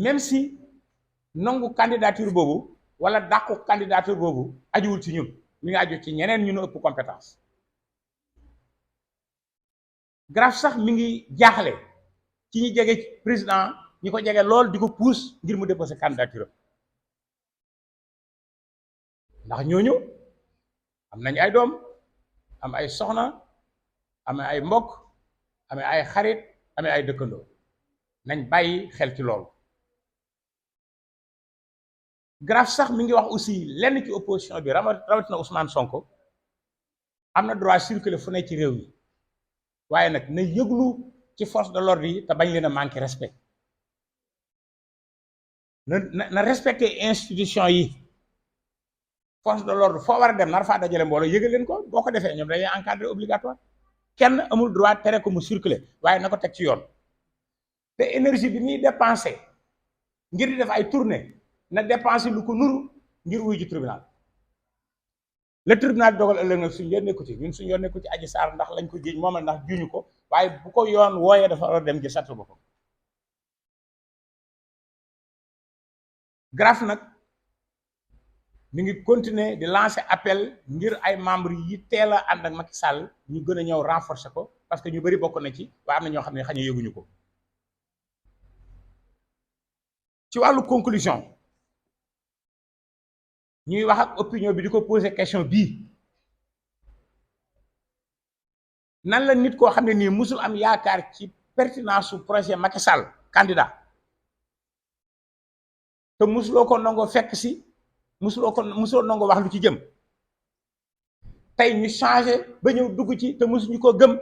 même si nangu candidature boobu wala dàqu candidature boobu ajuwul ci ñun mi ngi aju ci ñeneen ñu nu ëpp compétence. grâce sax mi ngi jaaxle ci ñi jege président ñi ko jege lool di ko pousse ngir mu déposer candidature ndax ñooñu am nañ ay doom am ay soxna amee ay mbokk amee ay xarit amee ay dëkkandoo nañ bàyyi xel ci loolu. grâce sax mi ngi wax aussi lenn ci opposition bi rawatina Ousmane Sonko am na droit circuler fu ne ci réew mi waaye nag na yëglu ci force de l'ordre yi te bañ leen a manqué respect na respecter institution yi. force de l'ordre foo war a dem nar faa dajale mbooloo yëgal leen ko boo ko defee ñoom dañuy encadré obligatoire kenn amul droit tere ko mu circuler waaye na ko teg ci yoon te énergie bi muy dépensé ngir di def ay tournée na dépensé lu ko nuru ngir wuy ji tribunal le tribunal dogal ëllëg nag suñu yoon nekku ci ñun suñu yoon nekku ci Adji Sarr ndax lañ ko jiiñ moom la ndax juñu ko waaye bu ko yoon wooyee dafa war a dem ji sattu boppam. grâce nag mi ngi continuer di lancer appel ngir ay membres yi teel a ànd ak Macky Sall ñu gën a ñëw renforcer ko parce que ñu bari bokk na ci waaye am na ñoo xam ne xañ a yëguñu ko. ci wàllu conclusion ñuy wax ak opinion bi di ko poser question bii nan la nit koo xam ne nii musul am yaakaar ci pertinence su projet Macky Sall candidat te musuloo ko nangoo fekk si musuloo nangoo wax lu ci jëm tey ñu changé ba ñëw dugg ci te musuñu ko gëm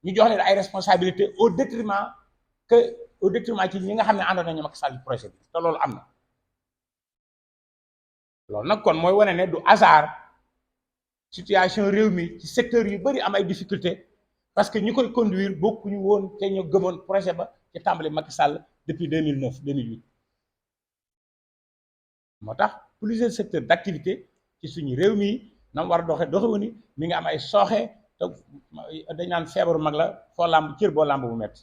ñu jox leen ay responsabilité au détriment ci ñi nga xam ne àndoon nañu Macky Sall ci projet bi te loolu am na loolu nag kon mooy wane ne du hasard situation réew mi ci secteur yu bari am ay difficulté parce que ñi koy conduire bokkuñu woon te ñu gëmoon projet ba ci tàmbali Macky Sall depuis 2009 2008 moo tax plusieurs secteurs d'activité ci suñu réew mi na mu war a doxewu ni mi ngi am ay sooxe te dañ naan feebaru mag la foo làmb cër boo làmb bu metti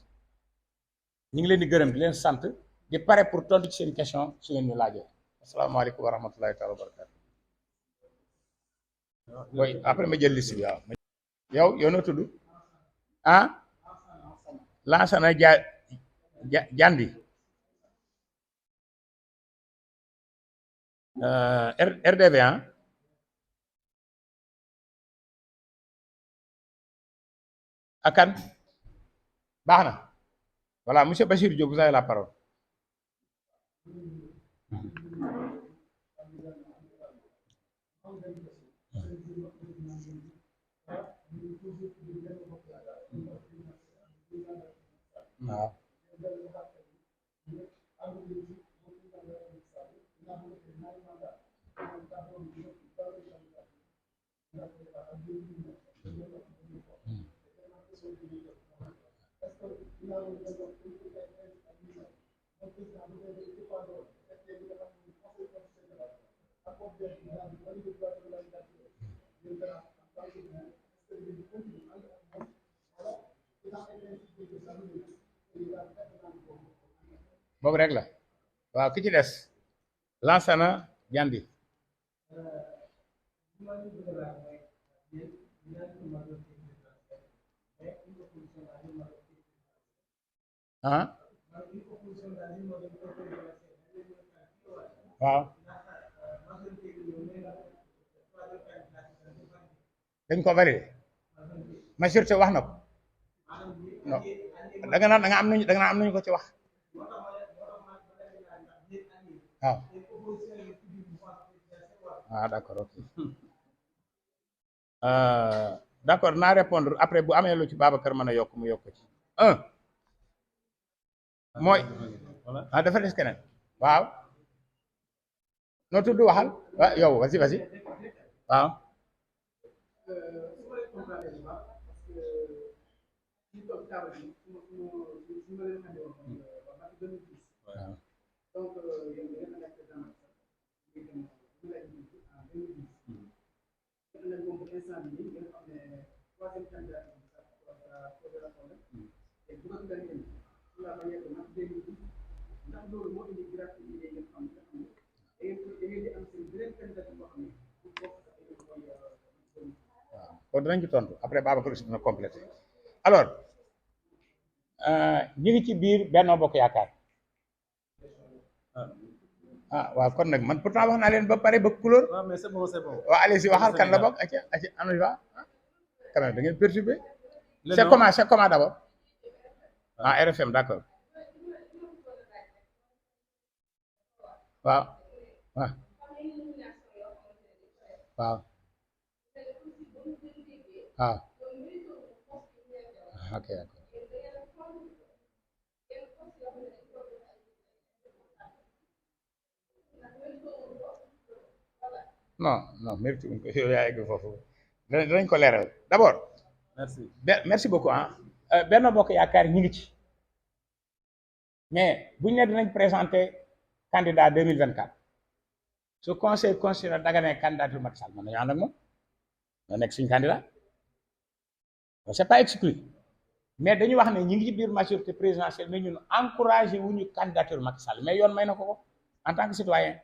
ñu ngi leen di gërëm di leen sant di pare pour tontu ci seen question su ngeen ñu laajee asalaamaaleykum wa rahmatullahi taala wa barakatu oui après ma jël liste bi waaw yow noo tudd ah Lansana Jandi RDV akan baax na voilà monsieur Bachir Diop vous avez la parole. waaw boobu rek la waaw ki ci des Lansana Jandi ah waaw dañ ko validé majorité wax na ko non da nga naan am nañu ko ci wax waaw d'accord ok d'accord naa répondre après bu amee lu ci Babacar mën a yokk mu yokk ci mooy dafa des keneen waaw noo tudd waxal yow vas-y waaw kon dinañ ci tontu après Babacar aussi dina complété alors ñu ngi ci biir Benno Bokk Yaakaar ah waaw kon nag man pourtant wax naa leen ba pare ba couleur. waaw mais c'est bon c'est bon. waaw allez y waxal kan la bokk aca aca am na quand même da ngeen perturbé. Le c'est nom? comment d'abord. ah RFM d'accord. waaw waaw waaw waaw ok d'accord. non mérite wuñ ko yow yaa egg foofu danañ ko leeral d'abord. merci merci beaucoup ah. Benno Bokk Yaakaar ñu ngi ci mais bu ñu ne dinañ présenter candidat 2024 su conseil constitutionnel daga ne candidature Macky Sall mën nañu ànd ak moom na nekk suñu candidat c'est pas exclu mais dañu wax ne ñu ngi ci biir majorité présidentielle mais ñun encouragé wuñu candidature Macky Sall mais yoon may na ko en tant que citoyen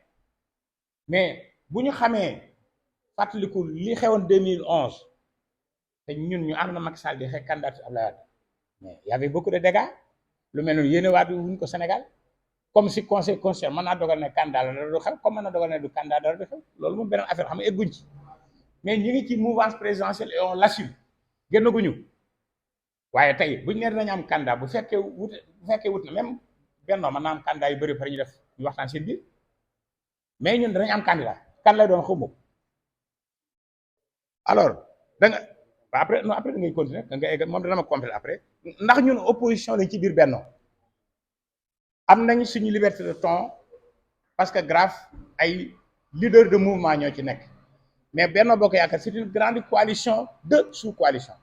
mais bu ñu xamee fàttaliku li xewoon 2011 te ñun ñu ànd na Macky Sall di xeex candidature Abdoulaye Wade mais y avait beaucoup de dégâts lu mel noonu yéene waat wuñ ko Sénégal comme si conseil constitutionnel mën naa dogal ne candidat la dara du xew comme mën na dogal ne du candidat dara du xew loolu moom beneen affaire xam nga egguñ ci mais ñu ngi ci mouvance présidentielle et on l'assume génnaguñu waaye tey buñ ne dinañ am candidat bu fekkee wut na même Benno mën naa am candidat yu bëri pare ñu def ñu waxtaan seen biir mais ñun danañ am candidat kan lay doon xaw alors da nga après non après da ngay continuer da nga egg moom dana ma compléter après ndax ñun opposition lañ ci biir Benno am nañ suñu liberté de ton parce que grâce ay leader de mouvement ñoo ci nekk mais Benno Bokk Yaakaar c'est une grande coalition de sous-coalition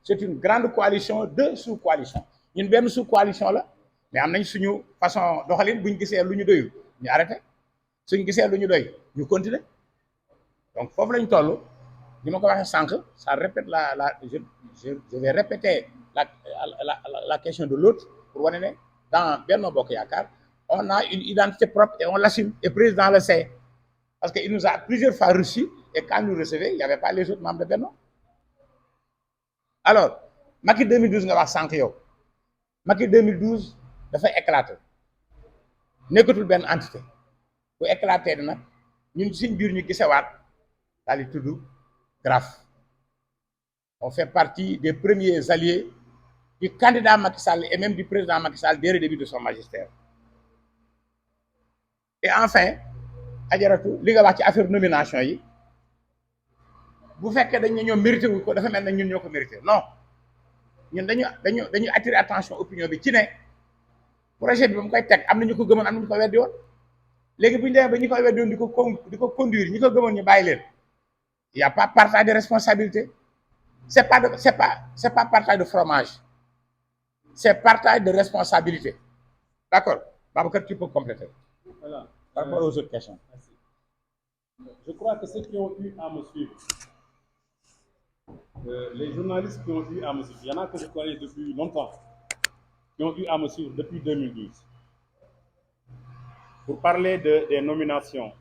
c'est une grande coalition de sous-coalition ñun benn sous-coalition la mais am nañ suñu façon doxalin buñ gisee lu ñu doyul ñu arrêté suñ gisee lu ñu doy ñu continuer donc foofu lañ toll ni ma ko waxee sànq ça répète je vais répéter la question de l'autre pour wane ne dans Benno Bokk Yaakaar on a une identité propre et on l'assume et président le sait parce que il nous a plusieurs fois reçus et quand nous recevait il y avait pas les autres membres de Benno alors Macky 2012 nga wax sànq yow Macky 2012 dafay éclater nekkatul benn entité bu éclater nag ñun suñ biir ñu gisewaat daal di tudd GRAF on fait partie des premiers alliés du candidat Macky Sall et même du président Macky Sall dès le début de son magistère et enfin ajaratu li nga wax ci affaire nomination yi bu fekkee dañ ne ñoom mérité wu ko dafa mel ne ñun ñoo ko mérité non ñun dañu attirer attention opinion bi ci ne projet bi ba mu koy teg am na ñu ko gëmoon am na ñu ko weddi woon léegi bu ñu demee ba ñu koy weddi woon di ko conduire ñi ko gëmoon ñu bàyyi leen il y a pas partage de responsabilité c'est pas partage de fromage c'est partage de responsabilité d'accord Babacar tu peux compléter voilà par rapport aux autres questions. Merci. Je crois que ceux qui ont eu à me suivre les journalistes qui ont eu à me suivre il y en a que je connais depuis longtemps qui ont eu à me suivre depuis 2012 pour parler des nominations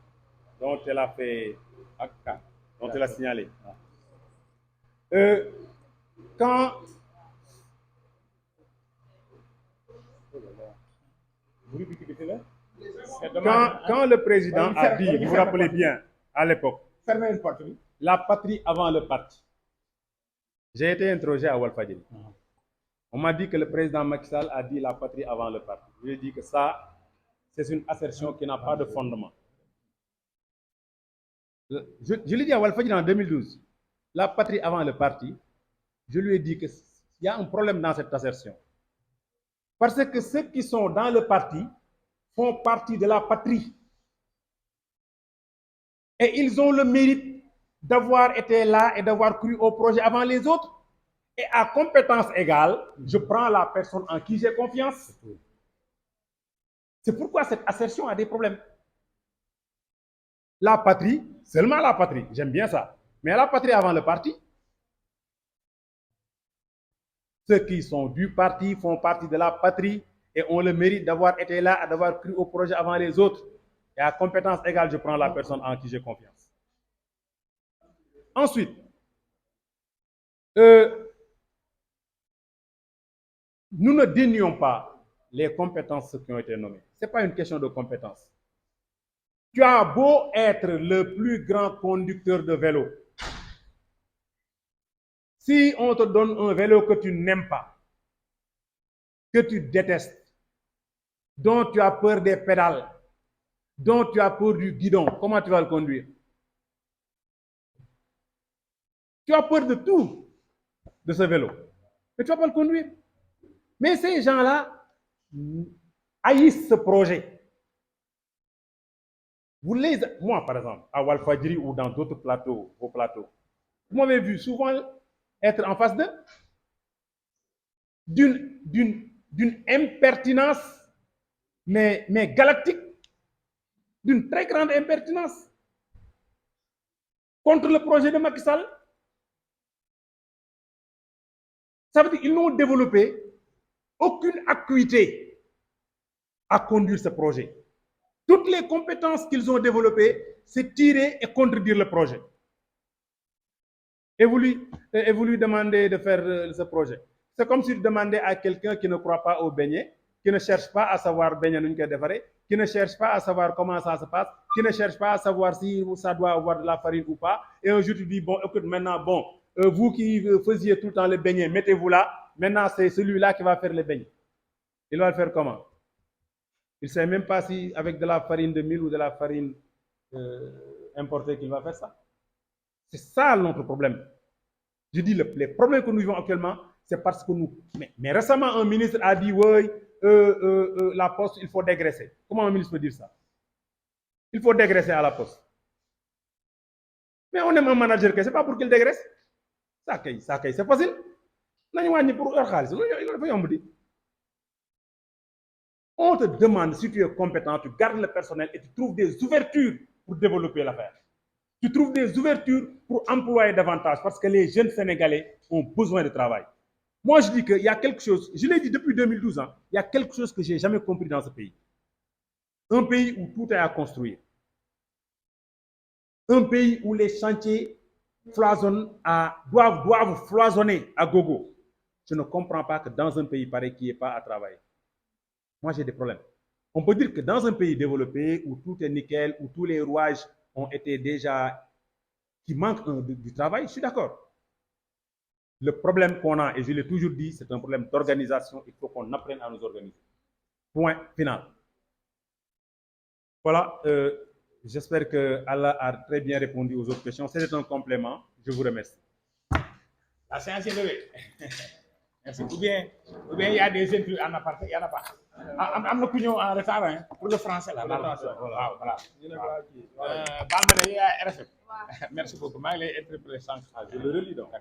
dont elle a fait acte, dont elle a signalé. Quand le président a dit, vous vous rappelez bien, à l'époque, la patrie avant le parti. J'ai été interrogé à Walfadjri. On m'a dit que le président Macky Sall a dit la patrie avant le parti. Je lui ai dit que ça, c'est une assertion qui n'a pas de fondement. Je l'ai dit à Walfadjri en 2012, la patrie avant le parti. Je lui ai dit qu'il y a un problème dans cette assertion. Parce que ceux qui sont dans le parti font partie de la patrie. Et ils ont le mérite d'avoir été là et d'avoir cru au projet avant les autres. Et à compétence égale, je prends la personne en qui j'ai confiance. C'est pourquoi cette assertion a des problèmes. La patrie, seulement la patrie, j'aime bien ça. Mais la patrie avant le parti, ceux qui sont du parti font partie de la patrie et ont le mérite d'avoir été là et d'avoir cru au projet avant les autres. Et à compétence égale, je prends la personne en qui j'ai confiance. Ensuite, nous ne dénions pas les compétences qui ont été nommées. Ce n'est pas une question de compétences. Tu as beau être le plus grand conducteur de vélo. Si on te donne un vélo que tu n'aimes pas, que tu détestes, dont tu as peur des pédales, dont tu as peur du guidon, comment tu vas le conduire? Tu as peur de tout de ce vélo, mais tu ne vas pas le conduire. Mais ces gens-là haïssent ce projet. Moi, par exemple, à Walfadjri ou dans d'autres plateaux, vos plateaux, vous m'avez vu souvent être en face d'eux d'une impertinence, mais galactique, d'une très grande impertinence contre le projet de Macky Sall. Ça veut dire qu'ils n'ont développé aucune acuité à conduire ce projet. Toutes les compétences qu'ils ont développées, c'est tirer et contredire le projet. Et vous lui demandez de faire ce projet. C'est comme si vous demandez à quelqu'un qui ne croit pas au beignet, qui ne cherche pas à savoir beignet nous qui ne cherche pas à savoir comment ça se passe, qui ne cherche pas à savoir si ça doit avoir de la farine ou pas. Et un jour tu dis, bon, écoute, maintenant, bon, vous qui faisiez tout le temps les beignets, mettez-vous là. Maintenant, c'est celui-là qui va faire les beignets. Il va le faire comment? Il ne sait même pas si avec de la farine de mil ou de la farine importée qu'il va faire ça. C'est ça notre problème. Je dis, les problèmes que nous vivons actuellement, c'est parce que nous... Mais récemment, un ministre a dit, oui, la poste, il faut dégraisser. Comment un ministre peut dire ça? Il faut dégraisser à la poste. Mais on aime un manager, ce n'est pas pour qu'il dégraisse. Ça, c'est facile. On te demande si tu es compétent, tu gardes le personnel et tu trouves des ouvertures pour développer l'affaire. Tu trouves des ouvertures pour employer davantage parce que les jeunes Sénégalais ont besoin de travail. Moi, je dis qu'il y a quelque chose, je l'ai dit depuis 2012, hein, il y a quelque chose que je n'ai jamais compris dans ce pays. Un pays où tout est à construire. Un pays où les chantiers doivent foisonner à gogo. Je ne comprends pas que dans un pays pareil qui n'est pas à travailler. Moi, j'ai des problèmes. On peut dire que dans un pays développé où tout est nickel, où tous les rouages ont été déjà... qui manquent du travail, je suis d'accord. Le problème qu'on a, et je l'ai toujours dit, c'est un problème d'organisation. Il faut qu'on apprenne à nous organiser. Point final. Voilà. J'espère que Allah a très bien répondu aux autres questions. C'était un complément. Je vous remercie. La séance est levée. Merci. Ou bien il y a des intrus en aparté, il n'y en a pas. Am na en retard hein, pour le français là. Voilà. Merci beaucoup. Je le relis donc.